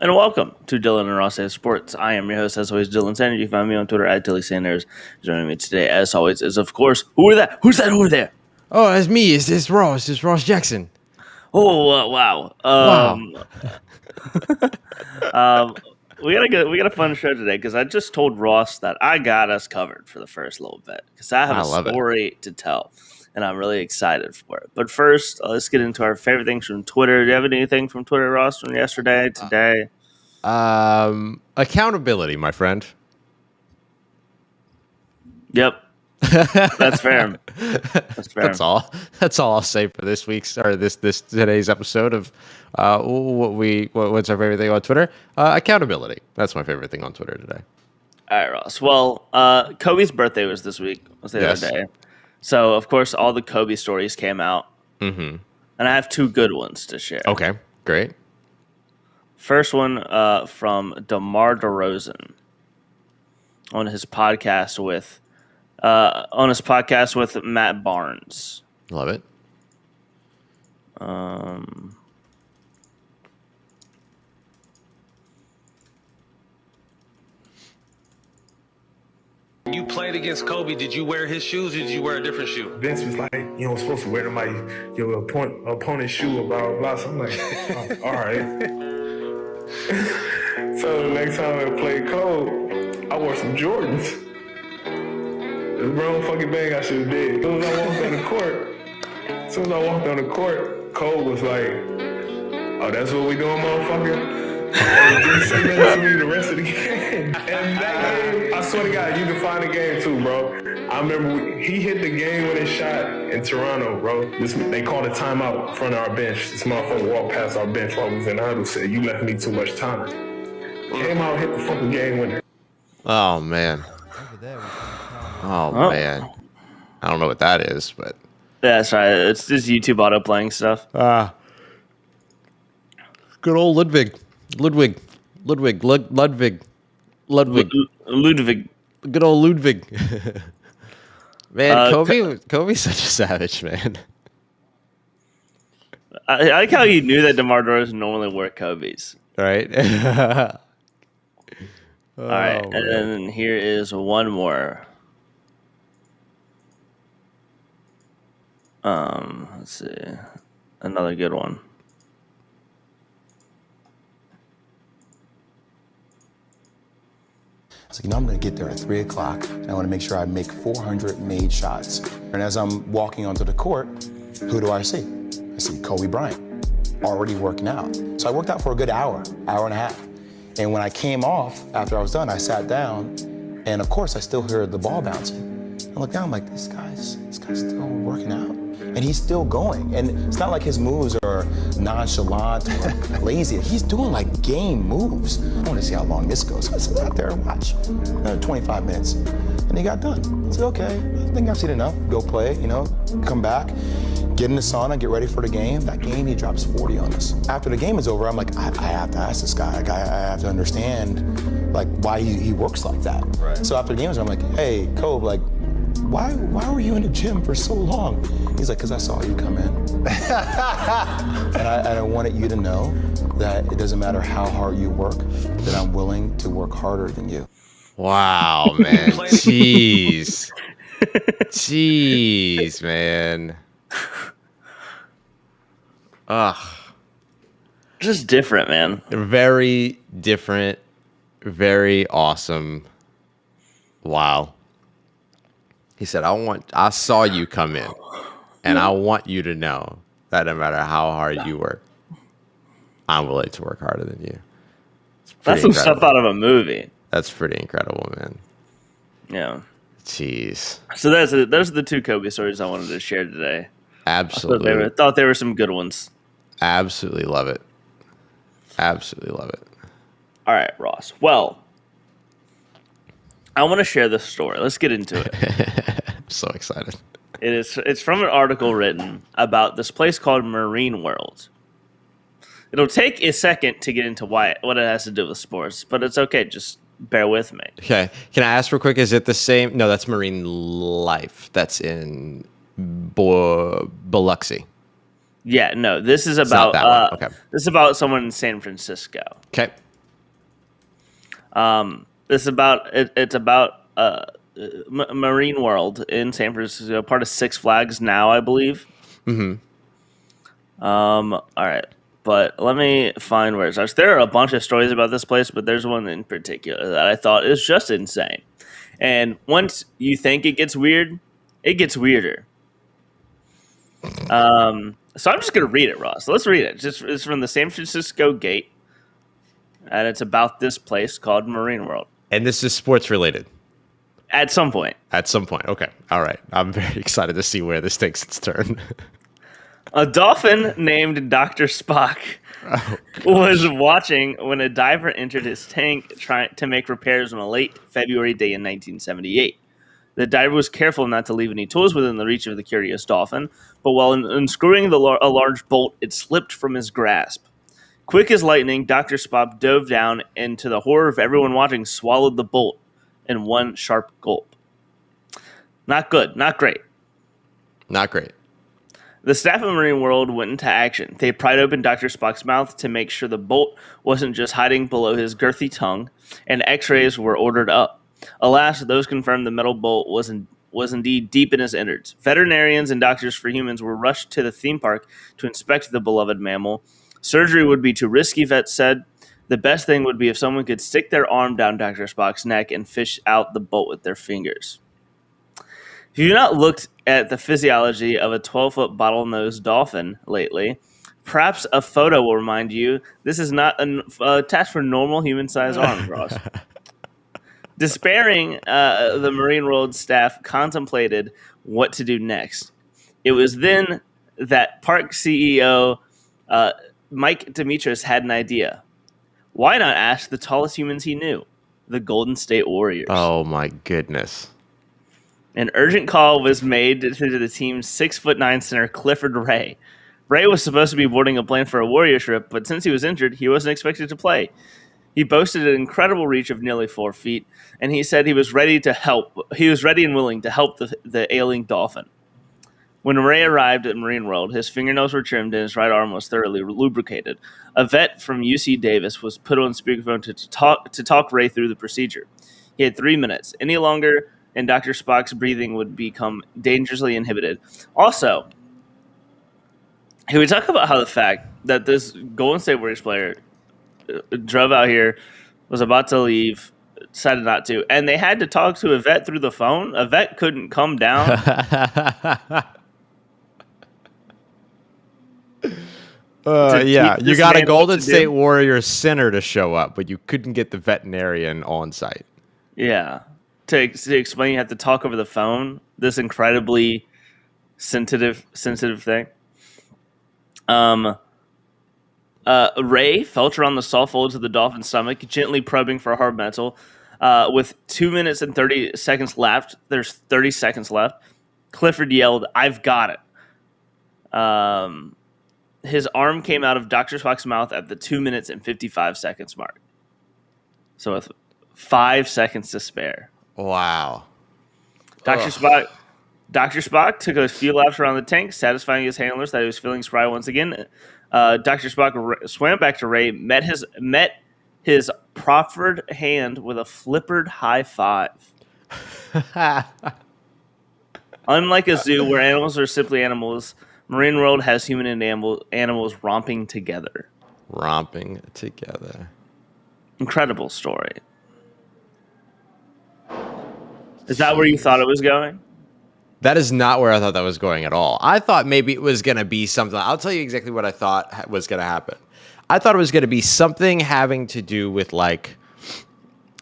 And welcome to Dylan and Ross Say Sports. I am your host, as always, Dylan Sanders. You can find me on Twitter at Dilly Sanders. Joining me today, as always, is, of course, who are that? Who's that over there? Oh, it's me. It's Ross. It's Ross Jackson. Oh, wow. Wow. We got a fun show today because I just told Ross that I got us covered for the first little bit because I have a story to tell, and I'm really excited for it. But first, let's get into our favorite things from Twitter. Do you have anything from Twitter, Ross, from yesterday, today? Accountability, my friend. Yep. That's fair. That's fair. That's all I'll say for this week's or this today's episode of what's our favorite thing on Twitter? Accountability. That's my favorite thing on Twitter today. All right, Ross. Well, Kobe's birthday was this week. Was the other day. So of course all the Kobe stories came out. Mm-hmm. And I have two good ones to share. Okay, great. First one from DeMar DeRozan on his podcast with Matt Barnes. Love it. You played against Kobe. Did you wear his shoes or did you wear a different shoe? Vince was like, you know, supposed to wear your opponent's shoe, blah, blah, blah. So I'm like, oh, all right. So the next time I played Kobe, I wore some Jordans. The wrong fucking thing I should have did. As soon as I walked on the court, Cole was like, oh, that's what we doing, motherfucker? And didn't say nothing to me the rest of the game. And that game, I swear to God, you can find the game too, bro. I remember he hit the game-winning shot in Toronto, bro. They called a timeout in front of our bench. This motherfucker walked past our bench while we was in the huddle, said, you left me too much time. Came out, hit the fucking game winner. Oh, man. Oh, man. I don't know what that is, but... Yeah, that's right. It's just YouTube auto-playing stuff. Good old Ludwig. Good old Ludwig. Man, Kobe's such a savage, man. I like how you knew that DeMar DeRozan normally wore Kobe's. Right? All right, and then here is one more. Let's see. Another good one. I was like, I'm going to get there at 3 o'clock, and I want to make sure I make 400 made shots. And as I'm walking onto the court, who do I see? I see Kobe Bryant, already working out. So I worked out for a good hour and a half. And when I came off, after I was done, I sat down, and of course, I still heard the ball bouncing. I look down, I'm like, this guy's still working out. And he's still going. And it's not like his moves are nonchalant or lazy. He's doing like game moves. I want to see how long this goes. So I sit out there and watch. 25 minutes. And he got done. I said, okay, I think I've seen enough. Go play, come back, get in the sauna, get ready for the game. That game, he drops 40 on us. After the game is over, I'm like, I have to ask this guy. I have to understand like why he works like that. Right. So after the game is over, I'm like, hey, Kobe, like, why were you in the gym for so long? He's like, because I saw you come in. and I wanted you to know that it doesn't matter how hard you work, that I'm willing to work harder than you. Wow, man. Jeez. Jeez, man. Ugh. Just different, man. Very different. Very awesome. Wow. He said, I saw you come in, and I want you to know that no matter how hard you work, I'm willing to work harder than you. That's some stuff out of a movie. That's pretty incredible, man. Yeah. Jeez. So those are the two Kobe stories I wanted to share today. Absolutely. I thought they were some good ones. Absolutely love it. Absolutely love it. All right, Ross. Well, I want to share this story. Let's get into it. I'm so excited. It's from an article written about this place called Marine World. It'll take a second to get into what it has to do with sports, but it's okay. Just bear with me. Okay. Can I ask real quick, is it the same? No, that's Marine Life. That's in Biloxi. Yeah, no, this is about okay. This is about someone in San Francisco. Okay. It's about Marine World in San Francisco, part of Six Flags now, I believe. Mm-hmm. All right, but let me find where it starts. There are a bunch of stories about this place, but there's one in particular that I thought is just insane. And once you think it gets weird, it gets weirder. So I'm just gonna read it, Ross. Let's read it. It's from the San Francisco Gate, and it's about this place called Marine World. And this is sports related. At some point. Okay. All right. I'm very excited to see where this takes its turn. A dolphin named Dr. Spock was watching when a diver entered his tank trying to make repairs on a late February day in 1978. The diver was careful not to leave any tools within the reach of the curious dolphin, but while unscrewing a large bolt, it slipped from his grasp. Quick as lightning, Dr. Spock dove down and, to the horror of everyone watching, swallowed the bolt in one sharp gulp. Not good. Not great. Not great. The staff of Marine World went into action. They pried open Dr. Spock's mouth to make sure the bolt wasn't just hiding below his girthy tongue, and x-rays were ordered up. Alas, those confirmed the metal bolt was indeed deep in his innards. Veterinarians and doctors for humans were rushed to the theme park to inspect the beloved mammal. Surgery would be too risky, vets said. The best thing would be if someone could stick their arm down Dr. Spock's neck and fish out the bolt with their fingers. If you've not looked at the physiology of a 12-foot bottlenose dolphin lately, perhaps a photo will remind you this is not a task for normal human-sized arms, Ross. Despairing, the Marine World staff contemplated what to do next. It was then that park CEO Mike Demetrius had an idea. Why not ask the tallest humans he knew, the Golden State Warriors? Oh, my goodness. An urgent call was made to the team's 6'9" center, Clifford Ray. Ray was supposed to be boarding a plane for a Warrior trip, but since he was injured, he wasn't expected to play. He boasted an incredible reach of nearly 4 feet, and he said he was ready to help. He was ready and willing to help the ailing dolphin. When Ray arrived at Marine World, his fingernails were trimmed and his right arm was thoroughly lubricated. A vet from UC Davis was put on speakerphone to talk Ray through the procedure. He had 3 minutes. Any longer, and Dr. Spock's breathing would become dangerously inhibited. Also, can we talk about how the fact that this Golden State Warriors player drove out here, was about to leave, decided not to, and they had to talk to a vet through the phone? A vet couldn't come down? Yeah, you got a Golden State Warriors center to show up, but you couldn't get the veterinarian on site. Yeah. To explain, you have to talk over the phone. This incredibly sensitive thing. Ray felt around the soft folds of the dolphin's stomach, gently probing for hard metal. With 2 minutes and 30 seconds left, there's 30 seconds left. Clifford yelled, "I've got it." His arm came out of Dr. Spock's mouth at the 2 minutes and 55 seconds mark. So with 5 seconds to spare. Wow. Dr. Spock took a few laps around the tank, satisfying his handlers that he was feeling spry once again. Dr. Spock swam back to Ray, met his proffered hand with a flippered high five. Unlike a zoo where animals are simply animals, Marine World has human and animals romping together. Incredible story. Is that where you thought it was going? That is not where I thought that was going at all. I thought maybe it was going to be something. I'll tell you exactly what I thought was going to happen. I thought it was going to be something having to do with like,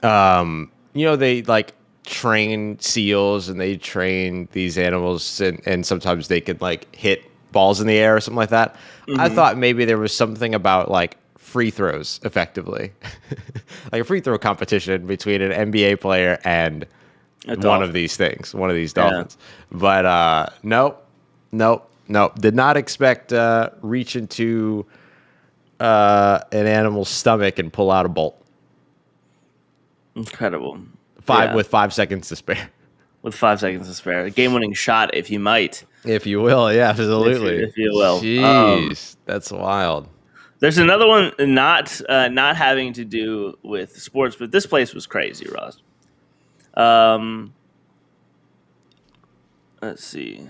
they like train seals and they train these animals and sometimes they could like hit balls in the air or something like that. Mm-hmm. I thought maybe there was something about like free throws, effectively. Like a free throw competition between an NBA player and one of these dolphins. Yeah. But nope. Did not expect reach into an animal's stomach and pull out a bolt. Incredible. With 5 seconds to spare. With 5 seconds to spare. A game-winning shot, if you might. If you will, yeah, absolutely. If you will. Jeez, that's wild. There's another one not having to do with sports, but this place was crazy, Ross. Let's see.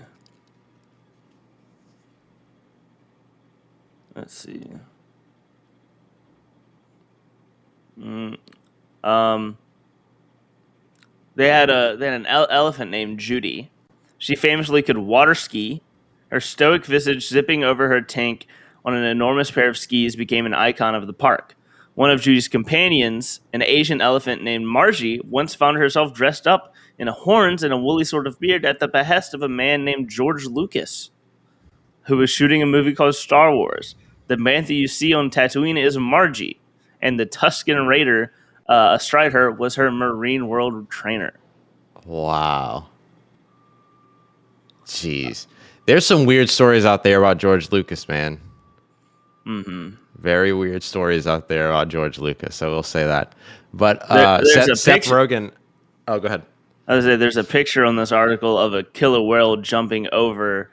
They had an elephant named Judy. She famously could water ski. Her stoic visage zipping over her tank on an enormous pair of skis became an icon of the park. One of Judy's companions, an Asian elephant named Margie, once found herself dressed up in horns and a woolly sort of beard at the behest of a man named George Lucas, who was shooting a movie called Star Wars. The bantha you see on Tatooine is Margie, and the Tusken Raider astride her was her Marine World trainer. Wow. Jeez. There's some weird stories out there about George Lucas, man. Mm-hmm. Very weird stories out there about George Lucas, so we'll say that. But Seth Rogen... Oh, go ahead. I was say there's a picture on this article of a killer whale jumping over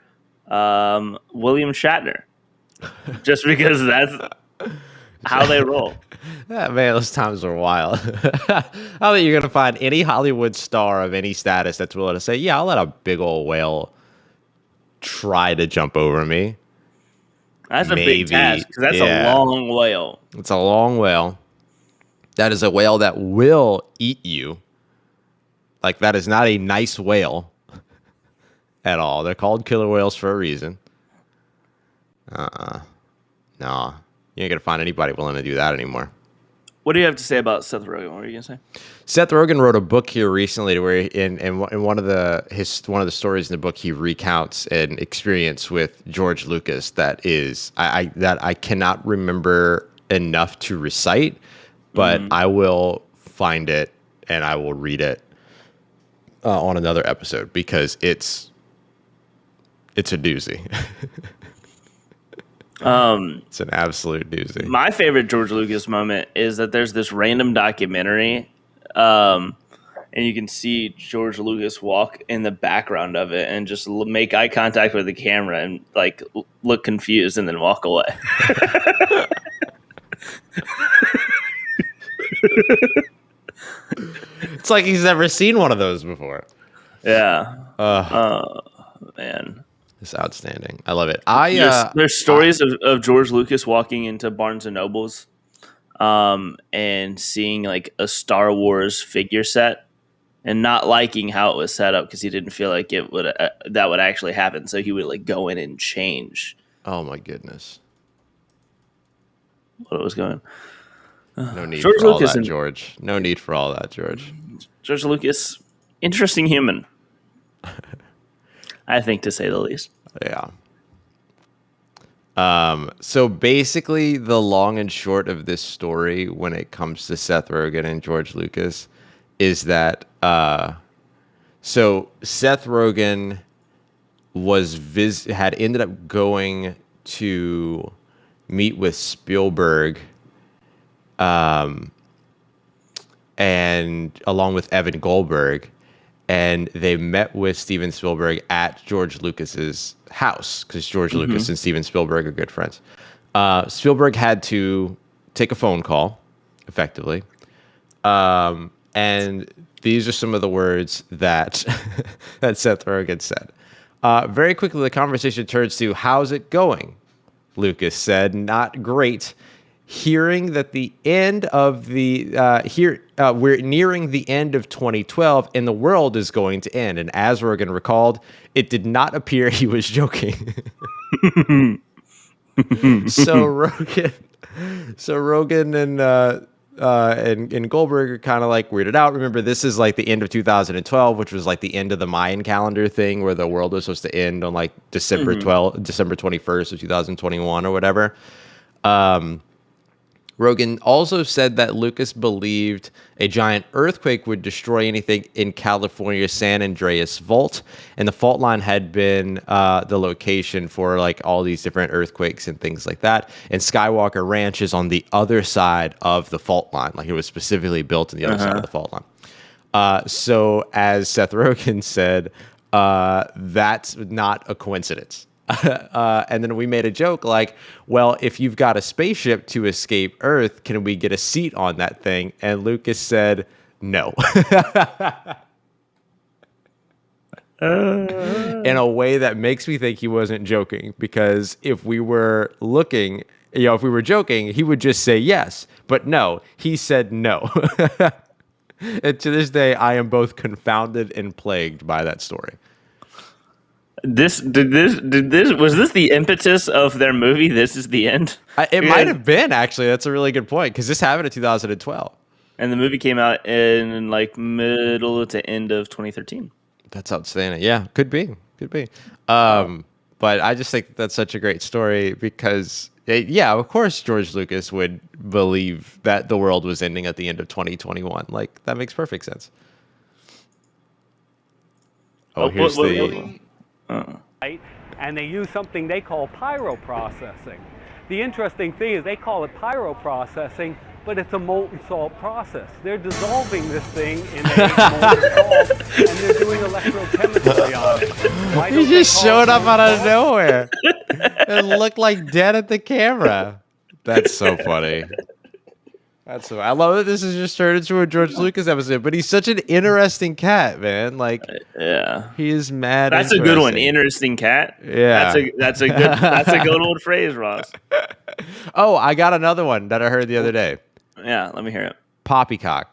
William Shatner. Just because that's how they roll. Yeah, man, those times were wild. I don't think you're going to find any Hollywood star of any status that's willing to say, yeah, I'll let a big old whale try to jump over me. That's a big task, because that's a long whale. It's a long whale. That is a whale that will eat you. Like, that is not a nice whale at all. They're called killer whales for a reason. No. You ain't going to find anybody willing to do that anymore. What do you have to say about Seth Rogen? What were you going to say? Seth Rogen wrote a book here recently where in one of the stories in the book, he recounts an experience with George Lucas that I cannot remember enough to recite, but I will find it and I will read it on another episode because it's a doozy. It's an absolute doozy. My favorite George Lucas moment is that there's this random documentary, and you can see George Lucas walk in the background of it and just make eye contact with the camera and like look confused and then walk away. It's like he's never seen one of those before. Yeah. Man. It's outstanding. I love it. There's stories of George Lucas walking into Barnes and Nobles, and seeing like a Star Wars figure set, and not liking how it was set up because he didn't feel like it would that would actually happen. So he would like go in and change. Oh my goodness! What was going? No need for all that, George. No need for all that, George. George Lucas, interesting human. I think, to say the least. Yeah. So basically, the long and short of this story when it comes to Seth Rogen and George Lucas is that so Seth Rogen had ended up going to meet with Spielberg, and along with Evan Goldberg. And they met with Steven Spielberg at George Lucas's house because George Lucas and Steven Spielberg are good friends. Spielberg had to take a phone call, effectively. And these are some of the words that that Seth Rogen said. Very quickly, the conversation turns to, "How's it going?" Lucas said, "Not great. Hearing that the end of we're nearing the end of 2012 and the world is going to end." And as Rogen recalled, it did not appear he was joking. So Rogen and Goldberg are kind of like weirded out. Remember, this is like the end of 2012, which was like the end of the Mayan calendar thing, where the world was supposed to end on like December 21st of 2021 or whatever. Rogen also said that Lucas believed a giant earthquake would destroy anything in California's San Andreas Fault, and the fault line had been the location for like all these different earthquakes and things like that. And Skywalker Ranch is on the other side of the fault line, like it was specifically built on the other side of the fault line. So as Seth Rogen said, that's not a coincidence. And then we made a joke like, well, if you've got a spaceship to escape Earth, can we get a seat on that thing? And Lucas said, no. In a way that makes me think he wasn't joking, because if we were joking, he would just say yes. But no, he said no. And to this day, I am both confounded and plagued by that story. Was this the impetus of their movie? This is the end. It might have been, actually. That's a really good point, because this happened in 2012, and the movie came out in like middle to end of 2013. That's outstanding. Yeah, could be. But I just think that's such a great story because, of course, George Lucas would believe that the world was ending at the end of 2021. Like, that makes perfect sense. Here's and they use something they call pyroprocessing. The interesting thing is they call it pyroprocessing, but it's a molten salt process. They're dissolving this thing in a molten salt, and they're doing electrochemistry on it. He just showed up out of nowhere and looked like dead at the camera. That's so funny. I love that this has just turned into a George Lucas episode, but he's such an interesting cat, man. Like, yeah, he is mad. That's a good one. Interesting cat. Yeah, that's a good old phrase, Ross. Oh, I got another one that I heard the other day. Yeah, let me hear it. Poppycock.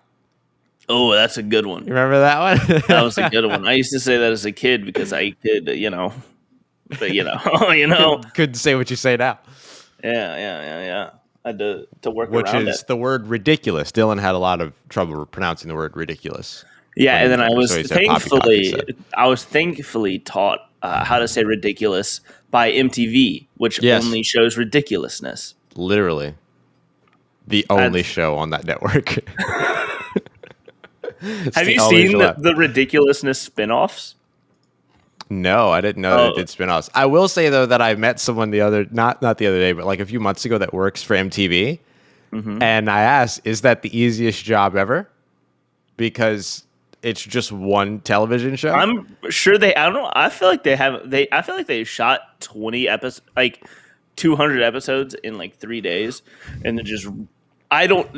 Oh, that's a good one. You remember that one? That was a good one. I used to say that as a kid because I could, couldn't say what you say now. Yeah. I had to work Which around is it. the word ridiculous. Dylan had a lot of trouble pronouncing the word ridiculous. Yeah, and then I was thankfully taught how to say ridiculous by MTV, which only shows ridiculousness. Literally. The only show on that network. Have you seen the ridiculousness spin-offs? No, I didn't know they did spin-offs. I will say, though, that I met someone not the other day, but like a few months ago that works for MTV. Mm-hmm. And I asked, is that the easiest job ever? Because it's just one television show. I'm sure I don't know. I feel like I feel like they shot 20 episodes, like 200 episodes in like 3 days. And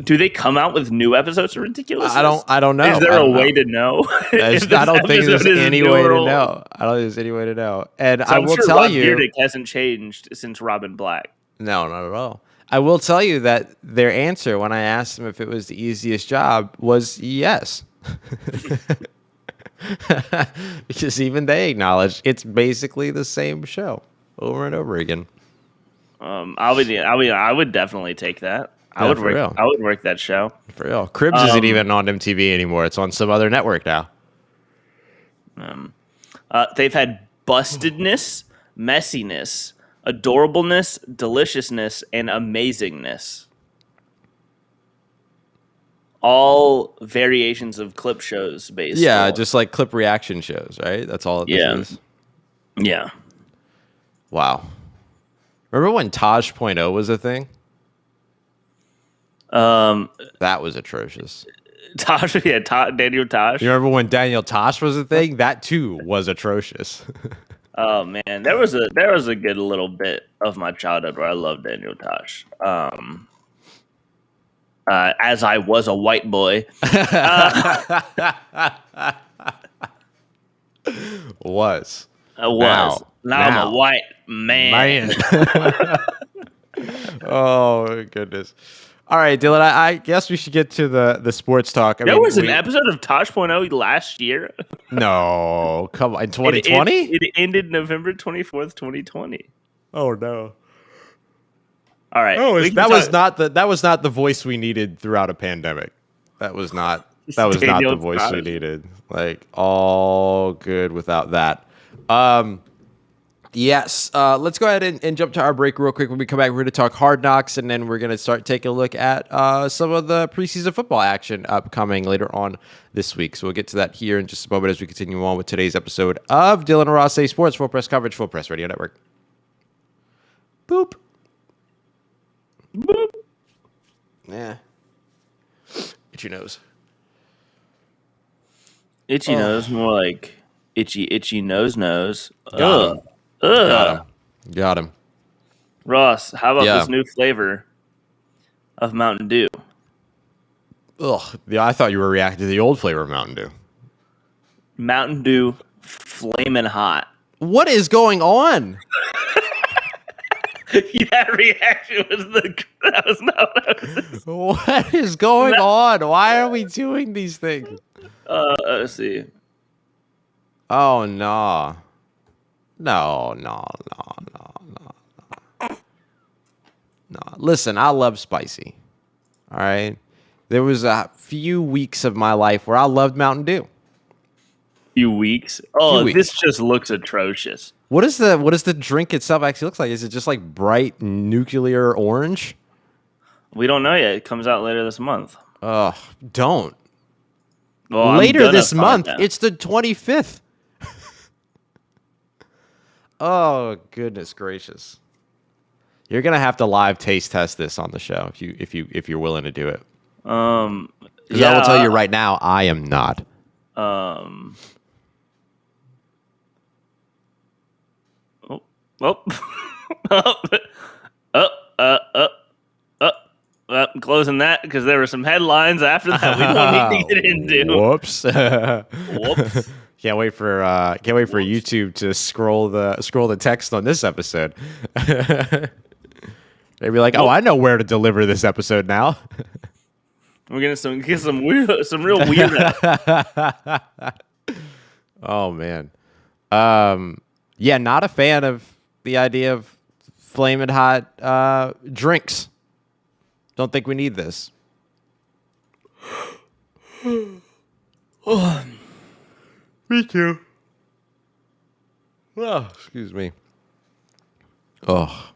do they come out with new episodes of Ridiculous? I don't know. Is there a way to know? I don't think there's any way to know. I don't think there's any way to know. And I will tell you, Rob Dyrdek hasn't changed since Robin Black. No, not at all. I will tell you that their answer when I asked them if it was the easiest job was yes. Because even they acknowledged it's basically the same show over and over again. I would definitely take that. I would work that show. For real. Cribs isn't even on MTV anymore. It's on some other network now. They've had bustedness, messiness, adorableness, deliciousness, and amazingness. All variations of clip shows based. Yeah, just like clip reaction shows, right? That's all it is. Yeah. Wow. Remember when Taj.0 was a thing? That was atrocious. Daniel Tosh. You remember when Daniel Tosh was a thing? That too was atrocious. Oh man, there was a good little bit of my childhood where I loved Daniel Tosh. As I was a white boy. Was. I was. Now I'm a white man. Oh goodness. All right, Dylan, I guess we should get to the sports talk. There was an episode of Taj.0 last year. No, come on. In 2020? It ended November 24th, 2020. Oh, no. All right. That was not the voice we needed throughout a pandemic. That was not the voice we needed. Like, all good without that. Yes. Let's go ahead and jump to our break real quick. When we come back, we're going to talk Hard Knocks, and then we're going to start taking a look at some of the preseason football action upcoming later on this week. So we'll get to that here in just a moment as we continue on with today's episode of Dylan and Ross Say Sports, Full Press Coverage, Full Press Radio Network. Boop. Boop. Yeah. Itchy nose. Itchy nose, more like itchy nose. Got him. Got him. Ross, how about this new flavor of Mountain Dew? Ugh. Yeah, I thought you were reacting to the old flavor of Mountain Dew. Mountain Dew Flamin' Hot. What is going on? That reaction was that was not what I was. What is going on? Why are we doing these things? Let's see. Oh no. No. Listen, I love spicy. All right. There was a few weeks of my life where I loved Mountain Dew. Few weeks. Oh, this just looks atrocious. What is the drink itself actually looks like? Is it just like bright nuclear orange? We don't know yet. It comes out later this month. Don't. Well, later this month. It's the 25th. Oh, goodness gracious. You're going to have to live taste test this on the show if you're willing to do it. I will tell you right now, I am not. I'm closing that because there were some headlines after that we don't need to get into. Whoops. Whoops. Can't wait for YouTube to scroll the text on this episode. They'd be like, "Oh, I know where to deliver this episode now." We're gonna get some real weird. Oh man, yeah, not a fan of the idea of flaming hot drinks. Don't think we need this. Me too. Oh, excuse me. Oh,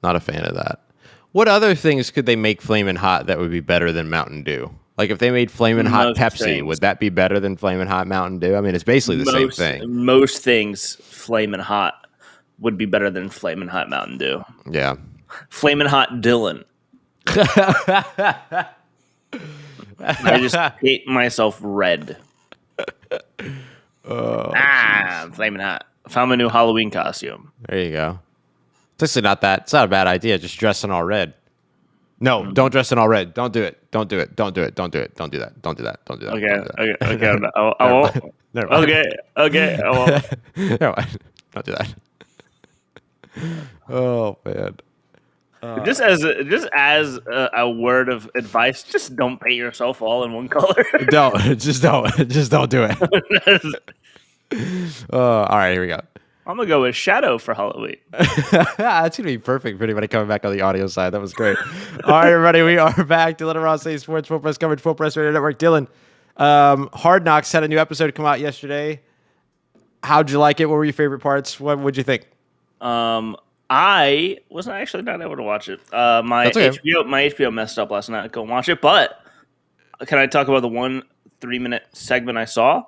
not a fan of that. What other things could they make flamin' hot that would be better than Mountain Dew? Like if they made flamin' hot Pepsi, would that be better than flamin' hot Mountain Dew? I mean, it's basically the same thing. Most things flamin' hot would be better than flamin' hot Mountain Dew. Yeah. Flamin' hot Dylan. I just hate myself red. Flamin' hot. Found my new Halloween costume. There you go. It's actually it's not a bad idea, just dressing all red. No, don't dress in all red. Don't do it. Don't do it. Don't do it. Don't do it. Don't do that. Don't do that. Don't do that. Okay. I won't. Never mind. Okay. I won't. Never mind. Don't do that. Oh man. Just as a word of advice, just don't paint yourself all in one color. Don't do it. All right, here we go. I'm gonna go with Shadow for Halloween. That's gonna be perfect for anybody coming back on the audio side. That was great. All right, everybody, we are back. Dylan and Ross, Sports Full Press coverage, Full Press Radio Network. Dylan, Hard Knocks had a new episode come out yesterday. How'd you like it? What were your favorite parts? What would you think? I was actually not able to watch it. My HBO messed up last night. I couldn't watch it, but can I talk about the 1 3-minute segment I saw?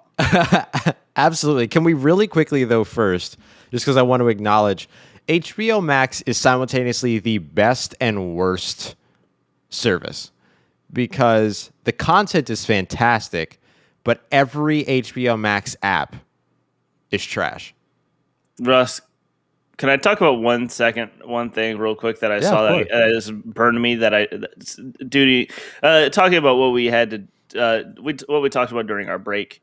Absolutely. Can we really quickly, though, first, just because I want to acknowledge, HBO Max is simultaneously the best and worst service because the content is fantastic, but every HBO Max app is trash. Russ, can I talk about one thing real quick that I saw that has burned me talking about what we had to what we talked about during our break.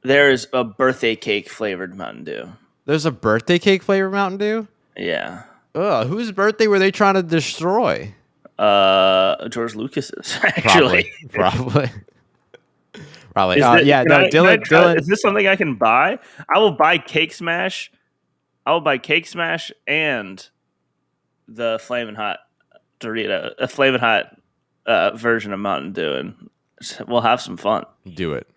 There's a birthday cake flavored Mountain Dew. There's a birthday cake flavored Mountain Dew? Yeah. Whose birthday were they trying to destroy? George Lucas's, actually. Probably. Dylan. Is this something I can buy? I will buy Cake Smash. And the Flamin' Hot Dorito, a Flamin' Hot version of Mountain Dew, and we'll have some fun. Do it.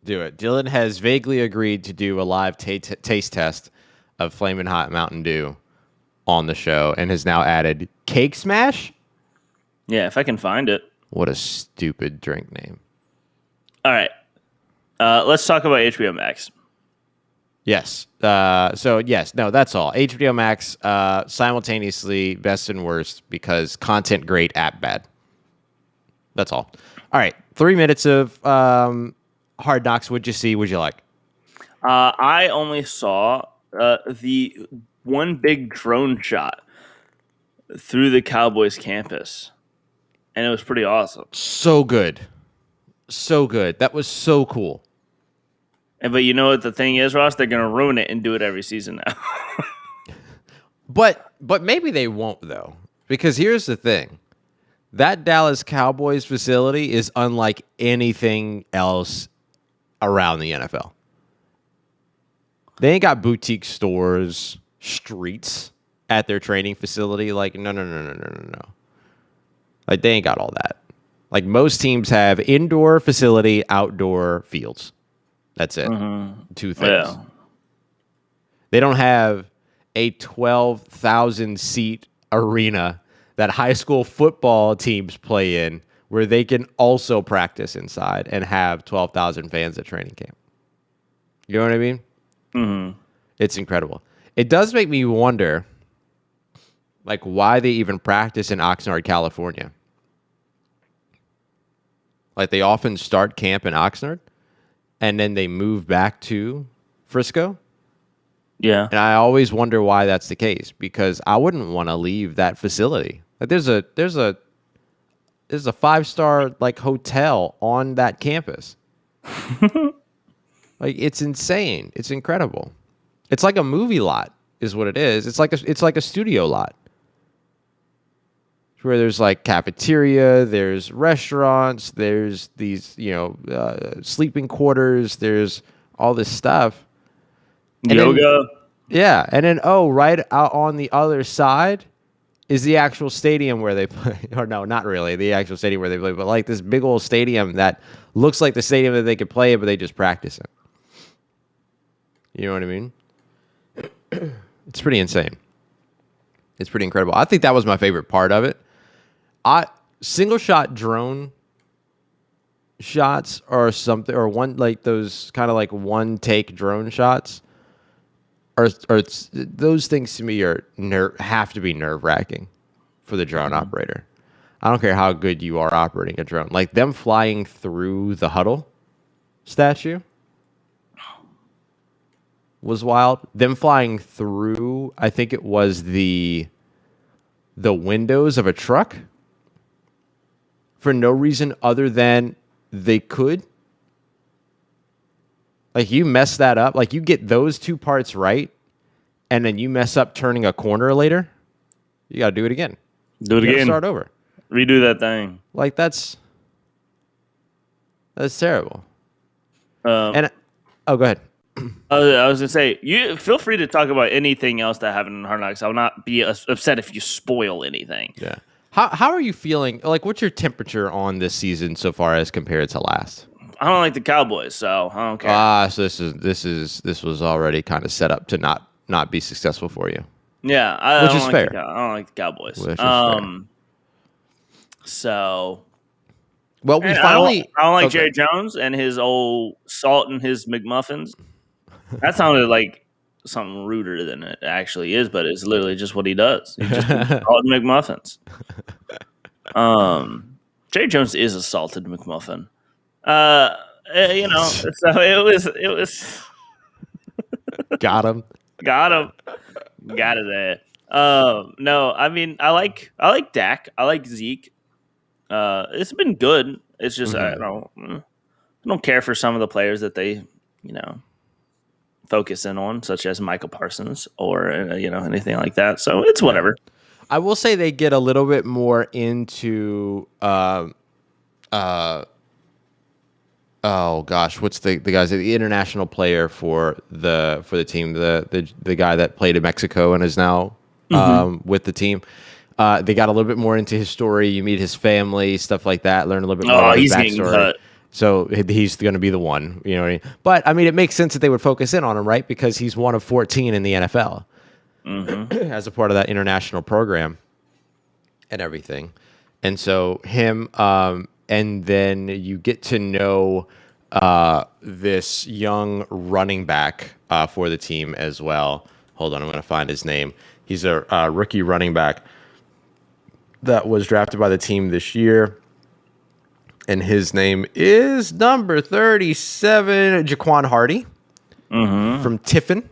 Dylan has vaguely agreed to do a live taste test of Flamin' Hot Mountain Dew on the show and has now added Cake Smash? Yeah, if I can find it. What a stupid drink name. All right. Let's talk about HBO Max. Yes. That's all. HBO Max, simultaneously best and worst because content great, app bad. That's all. All right. 3 minutes of Hard Knocks. What'd you see? What'd you like? I only saw the one big drone shot through the Cowboys campus, and it was pretty awesome. So good. That was so cool. But you know what the thing is, Ross? They're going to ruin it and do it every season now. But maybe they won't, though, because here's the thing. That Dallas Cowboys facility is unlike anything else around the NFL. They ain't got boutique stores, streets at their training facility. Like, no. Like, they ain't got all that. Like, most teams have indoor facility, outdoor fields. That's it. Mm-hmm. Two things. Yeah. They don't have a 12,000 seat arena that high school football teams play in where they can also practice inside and have 12,000 fans at training camp. You know what I mean? Mm-hmm. It's incredible. It does make me wonder, like, why they even practice in Oxnard, California. Like, they often start camp in Oxnard, and then they move back to Frisco. Yeah. And I always wonder why that's the case, because I wouldn't want to leave that facility. Like, there's a 5-star like hotel on that campus. Like, it's insane. It's incredible. It's like a movie lot is what it is. It's like a studio lot. Where there's like cafeteria, there's restaurants, there's these, sleeping quarters, there's all this stuff. And yoga. Yeah. And then, right out on the other side is the actual stadium where they play. Or no, not really the actual stadium where they play, but like this big old stadium that looks like the stadium that they could play in, but they just practice in. You know what I mean? It's pretty insane. It's pretty incredible. I think that was my favorite part of it. Single shot drone shots or something, or one like those kind of like one take drone shots, or those things to me have to be nerve wracking for the drone operator. I don't care how good you are operating a drone. Like them flying through the Huddle statue was wild. Them flying through, I think it was the windows of a truck for no reason other than they could. Like, you mess that up. Like, you get those two parts right, and then you mess up turning a corner later, you got to do it again. Do it again. Start over. Redo that thing. Like, that's terrible. Go ahead. I was going to say, you feel free to talk about anything else that happened in Hard Knocks. I will not be upset if you spoil anything. Yeah. How are you feeling? Like, what's your temperature on this season so far as compared to last? I don't like the Cowboys, so I don't care. So this was already kind of set up to not be successful for you. Yeah, which is fair. I don't like the Cowboys. Which is fair. So, well, we finally. I don't like Jerry Jones and his old salt and his McMuffins. That sounded like something ruder than it actually is, but it's literally just what he does. He just salt and McMuffins. Jerry Jones is a salted McMuffin. So it was. Got him. Got it there. No, I mean, I like Dak. I like Zeke. It's been good. It's just I don't care for some of the players that they focus in on, such as Michael Parsons or anything like that. So it's whatever. I will say they get a little bit more into oh gosh, what's the guy's the international player for the team, the guy that played in Mexico and is now with the team. They got a little bit more into his story. You meet his family, stuff like that. Learn a little bit more about his backstory. Getting cut. So he's going to be the one, you know what I mean? But, I mean, it makes sense that they would focus in on him, right? Because he's one of 14 in the NFL as a part of that international program and everything. And so him, and then you get to know this young running back for the team as well. Hold on, I'm going to find his name. He's a rookie running back that was drafted by the team this year. And his name is number 37, Jaquan Hardy from Tiffin.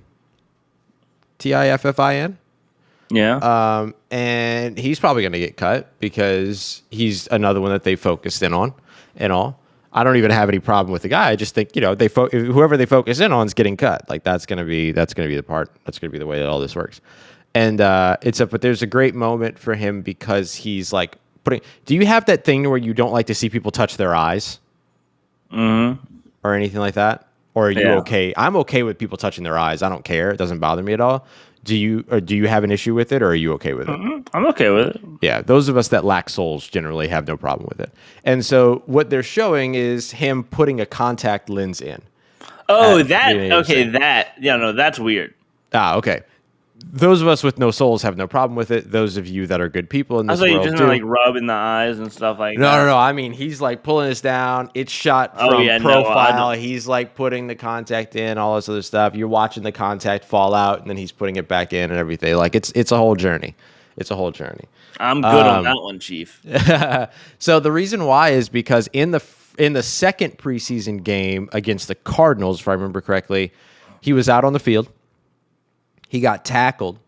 Tiffin. Yeah. And he's probably going to get cut because he's another one that they focused in on and all. I don't even have any problem with the guy. I just think, whoever they focus in on is getting cut. Like that's going to be the part. That's going to be the way that all this works. And but there's a great moment for him because he's like do you have that thing where you don't like to see people touch their eyes? Mm-hmm. Or anything like that? Or are you okay? I'm okay with people touching their eyes. I don't care. It doesn't bother me at all. Do you have an issue with it, or are you okay with it? I'm okay with it. Yeah, those of us that lack souls generally have no problem with it. And so what they're showing is him putting a contact lens in. Oh, that's weird. Okay. Those of us with no souls have no problem with it. Those of you that are good people in this world, I thought you just meant like rubbing the eyes and stuff like that. No. I mean, he's like pulling this down. It's shot from profile. He's like putting the contact in, all this other stuff. You're watching the contact fall out, and then he's putting it back in and everything. Like it's a whole journey. It's a whole journey. I'm good on that one, Chief. So the reason why is because in the second preseason game against the Cardinals, if I remember correctly, he was out on the field. He got tackled.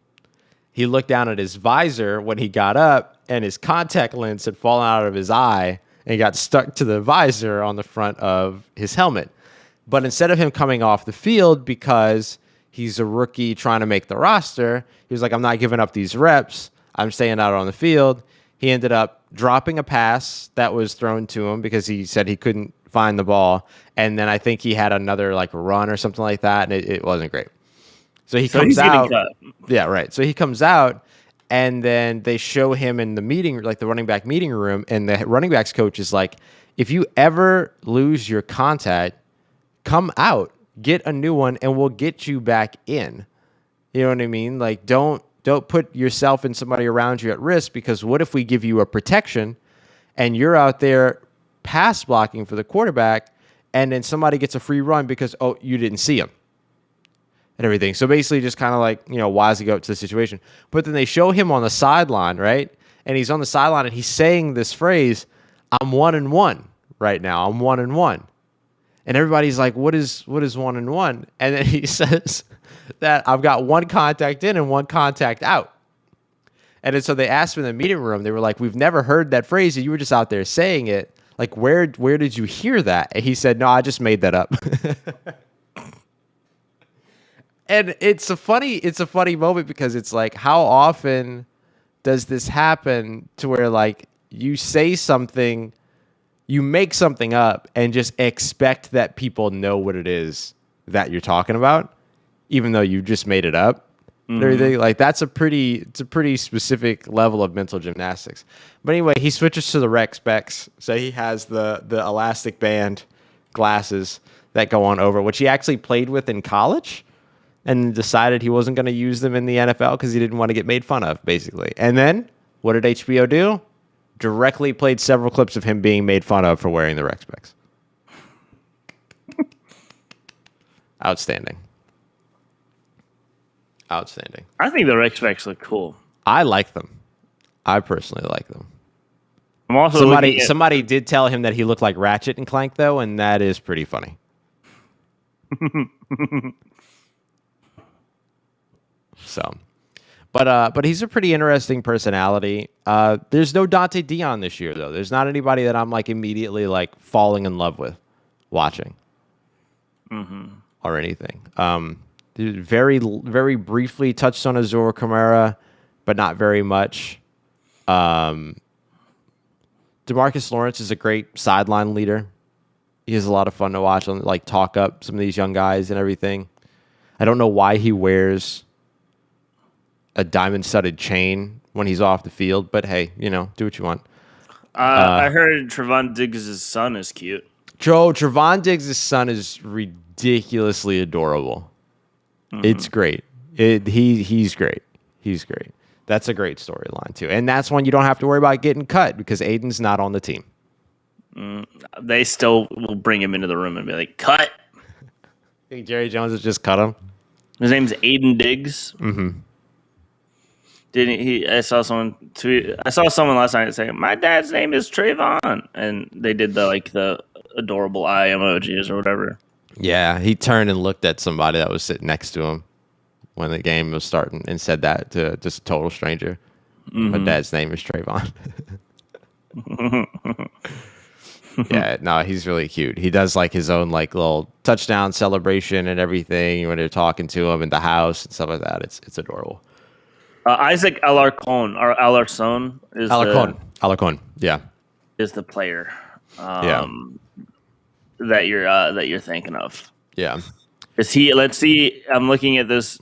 He looked down at his visor when he got up, and his contact lens had fallen out of his eye, and he got stuck to the visor on the front of his helmet. But instead of him coming off the field because he's a rookie trying to make the roster, he was like, I'm not giving up these reps. I'm staying out on the field. He ended up dropping a pass that was thrown to him because he said he couldn't find the ball. And then I think he had another like run or something like that, and it wasn't great. So he comes out. Yeah, right. So he comes out, and then they show him in the meeting, like the running back meeting room, and the running backs coach is like, if you ever lose your contact, come out, get a new one, and we'll get you back in. You know what I mean? Like, don't put yourself and somebody around you at risk, because what if we give you a protection and you're out there pass blocking for the quarterback, and then somebody gets a free run because, you didn't see him. And everything. So basically just kind of like, wisely up to the situation. But then they show him on the sideline, right? And he's on the sideline and he's saying this phrase, I'm 1-1 right now. I'm 1-1. And everybody's like, what is 1-1? And then he says that I've got one contact in and one contact out. And then so they asked him in the meeting room, they were like, we've never heard that phrase. You were just out there saying it. Like, where did you hear that? And he said, no, I just made that up. And it's a funny moment because it's like, how often does this happen to where like you say something, you make something up and just expect that people know what it is that you're talking about, even though you just made it up. And everything like it's a pretty specific level of mental gymnastics. But anyway, he switches to the rec specs, so he has the elastic band glasses that go on over, which he actually played with in college. And decided he wasn't going to use them in the NFL because he didn't want to get made fun of, basically. And then, what did HBO do? Directly played several clips of him being made fun of for wearing the rec specs. Outstanding. I think the rec specs look cool. I like them. I personally like them. I'm also somebody did tell him that he looked like Ratchet and Clank, though, and that is pretty funny. So, but he's a pretty interesting personality. There's no Dante Dion this year, though. There's not anybody that I'm like immediately like falling in love with watching or anything. Very, very briefly touched on Azor Kamara, but not very much. DeMarcus Lawrence is a great sideline leader. He is a lot of fun to watch and like talk up some of these young guys and everything. I don't know why he wears a diamond-studded chain when he's off the field, but hey, do what you want. I heard Trevon Diggs' son is cute. Trevon Diggs' son is ridiculously adorable. It's great. He's great. He's great. That's a great storyline too, and that's one you don't have to worry about getting cut because Aiden's not on the team. They still will bring him into the room and be like, "Cut." Think Jerry Jones has just cut him. His name's Aiden Diggs. Didn't he? I saw someone last night saying, "My dad's name is Trayvon," and they did the adorable eye emojis or whatever. Yeah, he turned and looked at somebody that was sitting next to him when the game was starting and said that to just a total stranger. My dad's name is Trayvon. Yeah, no, he's really cute. He does like his own like little touchdown celebration and everything when they're talking to him in the house and stuff like that. It's adorable. Isaac Alarcon or Alarcon is Alarcon, yeah, is the player. Yeah. That you're thinking of. Yeah. Is he? Let's see. I'm looking at this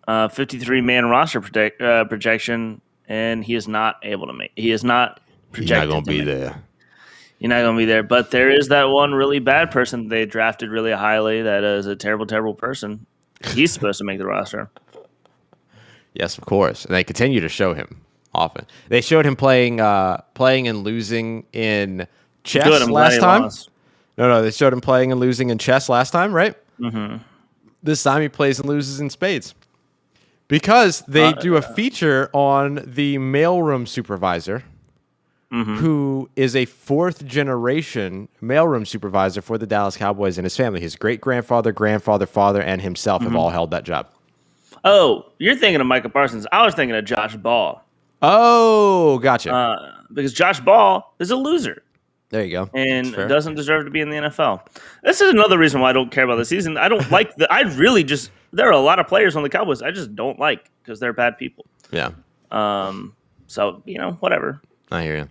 53-man roster projection, and he is not able to make. He is not projected. He's not going to be there. You're not going to be there. But there is that one really bad person they drafted really highly that is a terrible, terrible person. He's supposed to make the roster. Yes, of course. And they continue to show him often. They showed him playing and losing in chess last time. No, they showed him playing and losing in chess last time, right? Mm-hmm. This time he plays and loses in spades. Because they do a feature on the mailroom supervisor, who is a fourth-generation mailroom supervisor for the Dallas Cowboys and his family. His great-grandfather, grandfather, father, and himself have all held that job. Oh, you're thinking of Micah Parsons. I was thinking of Josh Ball. Oh, gotcha. Because Josh Ball is a loser. There you go. And doesn't deserve to be in the NFL. This is another reason why I don't care about the season. I don't like there are a lot of players on the Cowboys I just don't like because they're bad people. Yeah. So, whatever. I hear you.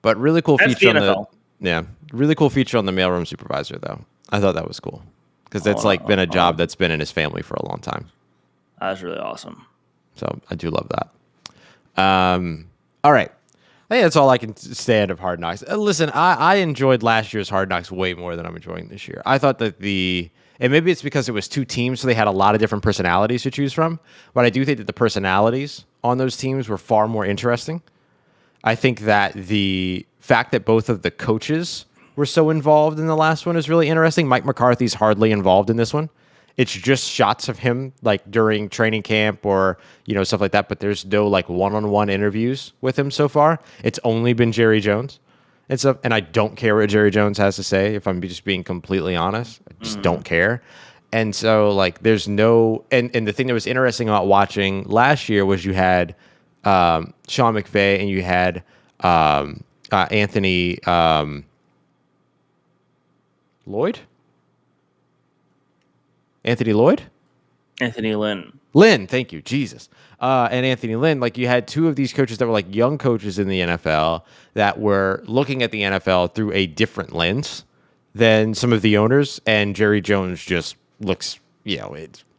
But really cool feature on really cool feature on the mailroom supervisor though. I thought that was cool because that's been a job that's been in his family for a long time. That's really awesome. So I do love that. All right. I think that's all I can say out of Hard Knocks. Listen, I enjoyed last year's Hard Knocks way more than I'm enjoying this year. I thought that and maybe it's because it was two teams, so they had a lot of different personalities to choose from. But I do think that the personalities on those teams were far more interesting. I think that the fact that both of the coaches were so involved in the last one is really interesting. Mike McCarthy's hardly involved in this one. It's just shots of him like during training camp or, stuff like that. But there's no like one-on-one interviews with him so far. It's only been Jerry Jones. And I don't care what Jerry Jones has to say. If I'm just being completely honest, I just don't care. And so like there's no, and the thing that was interesting about watching last year was you had Sean McVay and you had Anthony Lloyd? Anthony Lloyd? Anthony Lynn. Lynn, thank you, Jesus. And Anthony Lynn, like you had two of these coaches that were like young coaches in the NFL that were looking at the NFL through a different lens than some of the owners. And Jerry Jones just looks,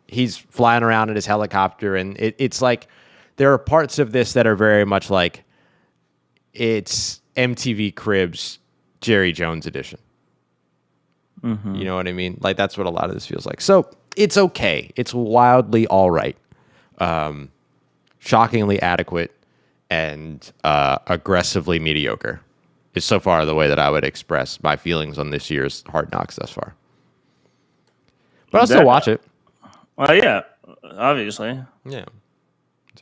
he's flying around in his helicopter. And it's like there are parts of this that are very much like it's MTV Cribs Jerry Jones edition. Mm-hmm. You know what I mean? Like that's what a lot of this feels like. So it's okay. It's wildly all right. Shockingly adequate and aggressively mediocre is so far the way that I would express my feelings on this year's Hard Knocks thus far. But I'll still watch it. Well, yeah, obviously. Yeah.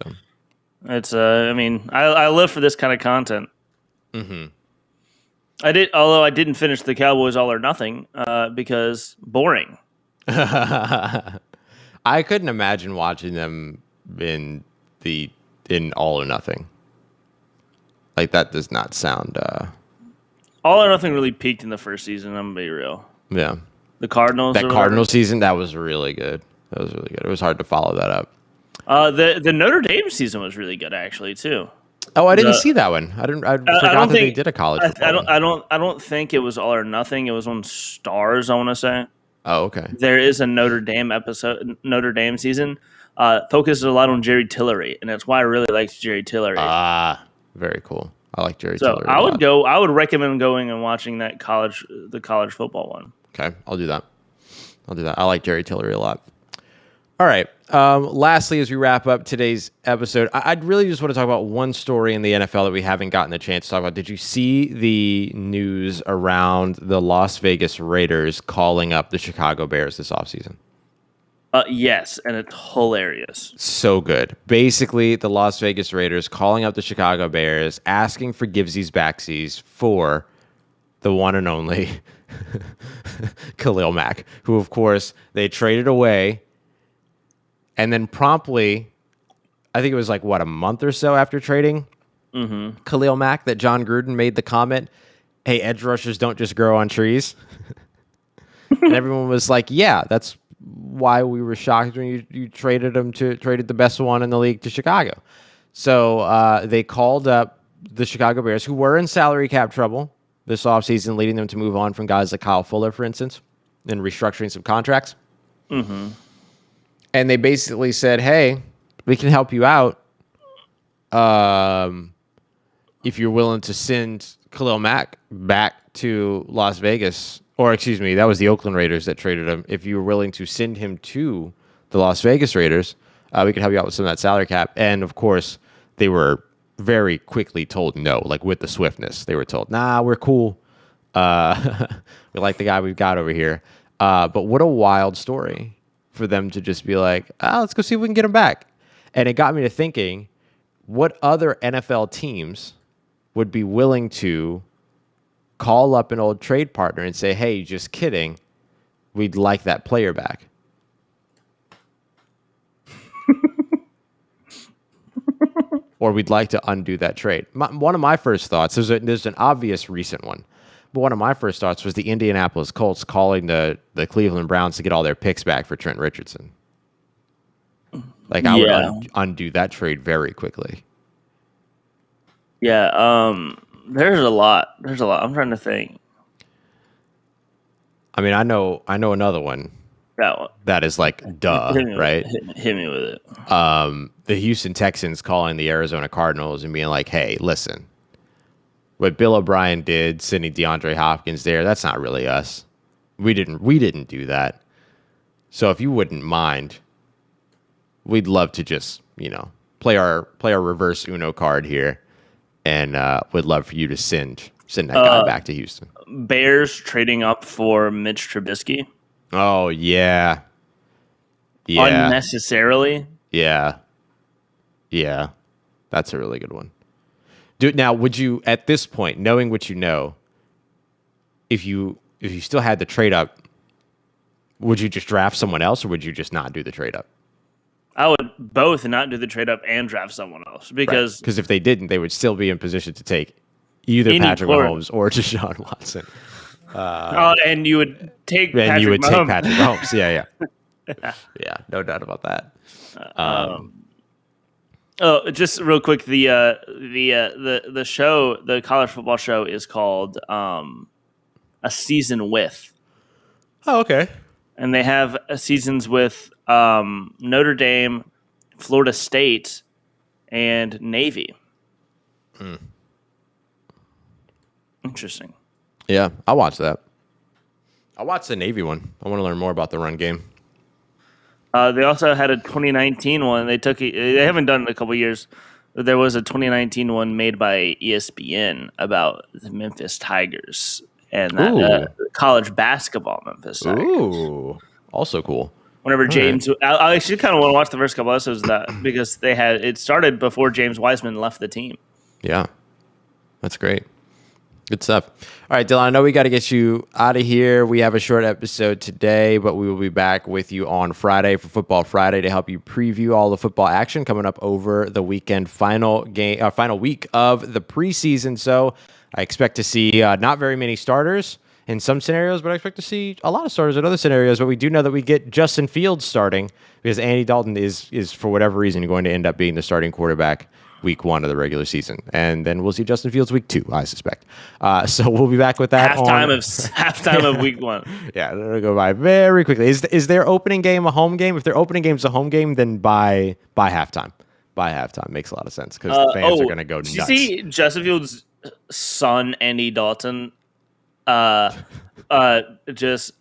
So it's I live for this kind of content. Mm-hmm. Although I didn't finish the Cowboys All or Nothing because boring. I couldn't imagine watching them in All or Nothing. Like that does not sound. All or Nothing really peaked in the first season. I'm gonna be real. Yeah, the Cardinals. That Cardinals season that was really good. That was really good. It was hard to follow that up. The Notre Dame season was really good actually too. Oh, I didn't see that one. I forgot that they did a college football. I don't think it was All or Nothing. It was on Stars, I want to say. Oh, okay. There is a Notre Dame season. Focuses a lot on Jerry Tillery, and that's why I really liked Jerry Tillery. Very cool. I like Jerry Tillery. So I would recommend going and watching the college football one. Okay, I'll do that. I like Jerry Tillery a lot. All right. Lastly, as we wrap up today's episode, I'd really just want to talk about one story in the NFL that we haven't gotten a chance to talk about. Did you see the news around the Las Vegas Raiders calling up the Chicago Bears this offseason? Yes, and it's hilarious. So good. Basically, the Las Vegas Raiders calling up the Chicago Bears, asking for givesies, backsies for the one and only Khalil Mack, who, of course, they traded away. And then promptly, I think it was like, a month or so after trading Khalil Mack, that John Gruden made the comment, hey, edge rushers don't just grow on trees. And everyone was like, yeah, that's why we were shocked when you traded the best one in the league to Chicago. So they called up the Chicago Bears, who were in salary cap trouble this offseason, leading them to move on from guys like Kyle Fuller, for instance, and restructuring some contracts. Mm-hmm. And they basically said, hey, we can help you out if you're willing to send Khalil Mack back to Las Vegas. Or, excuse me, that was the Oakland Raiders that traded him. If you were willing to send him to the Las Vegas Raiders, we could help you out with some of that salary cap. And, of course, they were very quickly told no, like with the swiftness. They were told, nah, we're cool. We like the guy we've got over here. But what a wild story for them to just be like, let's go see if we can get him back. And it got me to thinking, what other NFL teams would be willing to call up an old trade partner and say, hey, just kidding, we'd like that player back? Or we'd like to undo that trade. One of my first thoughts, there's an obvious recent one, but one of my first thoughts was the Indianapolis Colts calling the Cleveland Browns to get all their picks back for Trent Richardson. Like, I would undo that trade very quickly. Yeah, there's a lot. I'm trying to think. I mean, I know another one. That one. That is like, duh, right? Hit me with it. The Houston Texans calling the Arizona Cardinals and being like, hey, listen, what Bill O'Brien did, sending DeAndre Hopkins there, that's not really us. We didn't do that. So if you wouldn't mind, we'd love to just, play our reverse Uno card here, and would love for you to send that guy back to Houston. Bears trading up for Mitch Trubisky. Oh, yeah. Unnecessarily. Yeah. That's a really good one. Now, would you, at this point, knowing what you know, if you still had the trade up, would you just draft someone else, or would you just not do the trade up? I would both not do the trade up and draft someone else, because if they didn't, they would still be in position to take either Patrick Mahomes or Deshaun Watson. And you would take Patrick Mahomes. Yeah. Yeah, no doubt about that. Just real quick, the show, the college football show, is called A Season With. Oh, okay. And they have seasons with Notre Dame, Florida State, and Navy. Interesting. Yeah, I'll watch that. I'll watch the Navy one. I want to learn more about the run game. They also had a 2019 one. They haven't done it in a couple years. There was a 2019 one made by ESPN about the Memphis Tigers and that college basketball Memphis Tigers. Ooh, also cool. Whenever James, I actually kind of want to watch the first couple episodes of that, because it started before James Wiseman left the team. Yeah, that's great. Good stuff. All right, Dylan, I know we got to get you out of here. We have a short episode today, but we will be back with you on Friday for Football Friday to help you preview all the football action coming up over the weekend, final week of the preseason. So I expect to see not very many starters in some scenarios, but I expect to see a lot of starters in other scenarios. But we do know that we get Justin Fields starting, because Andy Dalton is for whatever reason going to end up being the starting quarterback week 1 of the regular season, and then we'll see Justin Fields week 2, I suspect. So we'll be back with that halftime of week 1. Yeah, it'll go by very quickly. Is their opening game a home game? If their opening game's a home game, then by halftime. By halftime makes a lot of sense, because the fans are going to go nuts. Did you see Justin Fields' son, Andy Dalton, just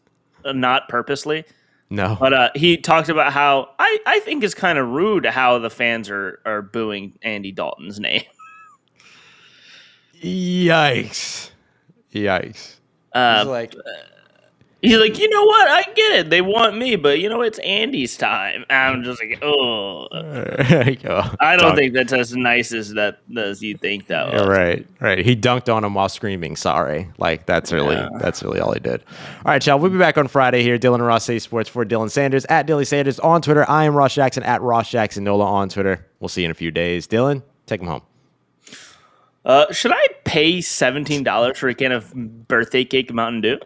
not purposely? No. But he talked about how I think it's kind of rude how the fans are booing Andy Dalton's name. Yikes. He's like, you know what? I get it. They want me, but you know it's Andy's time. And I'm just like, oh. I don't think that's as nice as you think that was. Right. He dunked on him while screaming, sorry. Like, that's really all he did. All right, y'all. We'll be back on Friday here. Dylan and Ross Say Sports for Dylan Sanders at Dilly Sanders on Twitter. I am Ross Jackson at Ross Jackson Nola on Twitter. We'll see you in a few days. Dylan, take him home. Should I pay $17 for a can of birthday cake Mountain Dew?